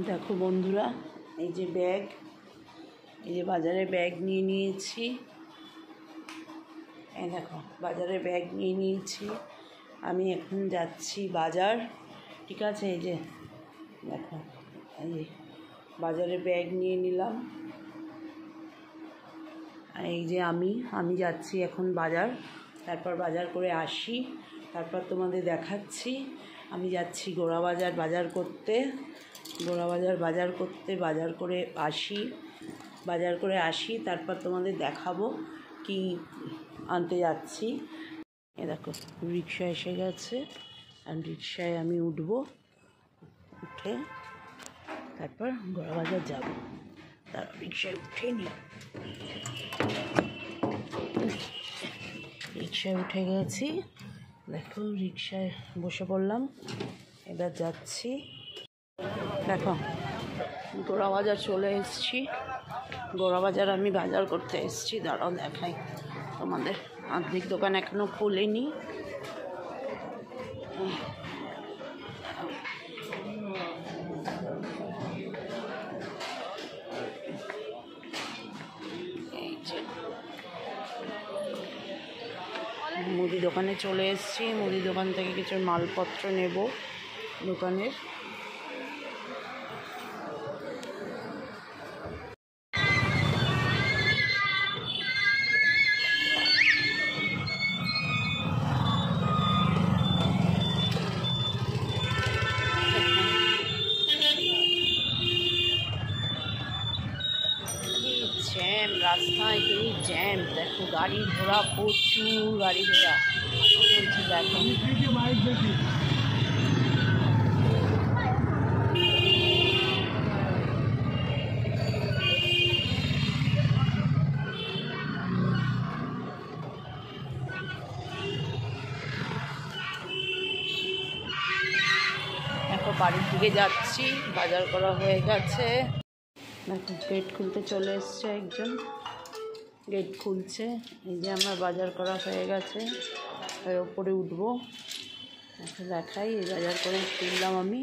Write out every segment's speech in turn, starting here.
দেখো বন্ধুরা, এই যে ব্যাগ, এই যে বাজারে ব্যাগ নিয়ে নিয়েছি। এই দেখো বাজারে ব্যাগ নিয়ে নিয়েছি। আমি এখন যাচ্ছি বাজার, ঠিক আছে। এই যে দেখো, এই যে বাজারে ব্যাগ নিয়ে নিলাম। এই যে আমি যাচ্ছি এখন বাজার, তারপর বাজার করে আসি, তারপর তোমাদের দেখাচ্ছি। আমি যাচ্ছি গোড়া বাজার বাজার করতে, বাজার করে আসি, তারপর তোমাদের দেখাবো কি আনতে যাচ্ছি। এ দেখো রিক্সা এসে গেছে, আর রিক্সায় আমি উঠে তারপর গোড়া বাজার যাবো। তার রিক্সায় উঠে গেছি। দেখো রিক্সায় বসে পড়লাম, এবার যাচ্ছি। দেখো গোড়া বাজার চলে এসেছি। গোড়া বাজার আমি বাজার করতে এসেছি। দাঁড়াও দেখাই তোমাদের। আর্ধেক দোকান এখনও খোলেনি। মুদি দোকানে চলে এসেছি। মুদি দোকান থেকে কিছু মালপত্র নেব দোকানের। জ্যাম, রাস্তায় কি জ্যাম! দেখো গাড়ি ঘোড়া, প্রচুর গাড়ি ঘোড়া চলছে। দেখো দেখো বাড়ির দিকে যাচ্ছি, বাজার করা হয়ে গেছে। দেখো গেট খুলতে চলে এসছে একজন, গেট খুলছে। এই যে আমার বাজার করা হয়ে গেছে, এর ওপরে উঠবো। দেখো দেখাই, এই বাজার করে ফিরলাম আমি।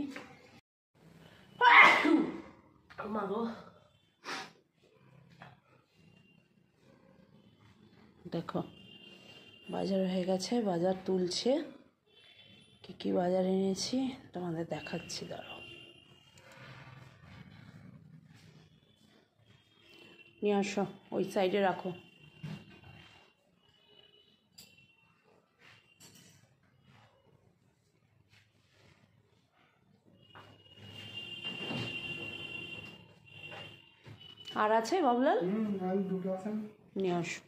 দেখো বাজার হয়ে গেছে, বাজার তুলছে। কি বাজার এনেছি তোমাদের দেখাচ্ছি, দাঁড়াও। নিয়ে আসো, ওই সাইডে রাখো। আর আছে বাবুলাল? নিয়ে আসো।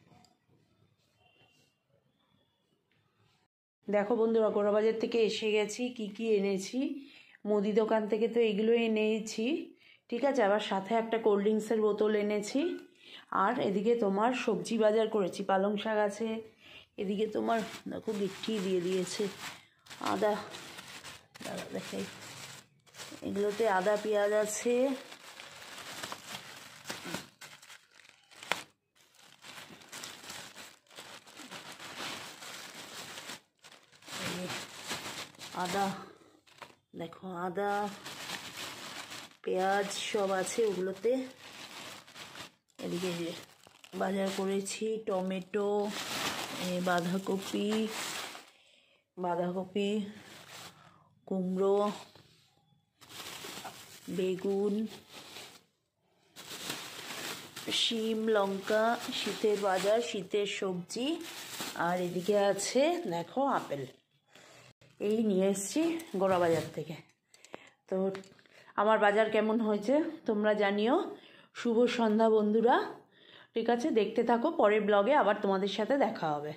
দেখো বন্ধুরা, গোড়া বাজার থেকে এসে গেছি। কি এনেছি, মুদি দোকান থেকে তো এগুলো এনেছি, ঠিক আছে। আবার সাথে একটা কোল্ড ড্রিঙ্কসের বোতল এনেছি। আর এদিকে তোমার সবজি বাজার করেছি, পালং শাক আছে। এদিকে তোমার দেখো গিট্টি দিয়ে দিয়েছে, আদা, দাদা দেখাই, এগুলোতে আদা পেঁয়াজ আছে। আদা, দেখো আদা পেঁয়াজ সব আছে ওগুলোতে। এদিকে যে বাজার করেছি টমেটো, বাঁধাকপি, কুমড়ো, বেগুন, শিম, লঙ্কা, শীতের বাজার, শীতের সবজি। আর এদিকে আছে দেখো আপেল। এই নিয়ে এসেছি গোড়া বাজার থেকে। তো আমার বাজার কেমন হয়েছে তোমরা জানিও। শুভ সন্ধ্যা বন্ধুরা, ঠিক আছে। দেখতে থাকো, পরের ব্লগে আবার তোমাদের সাথে দেখা হবে।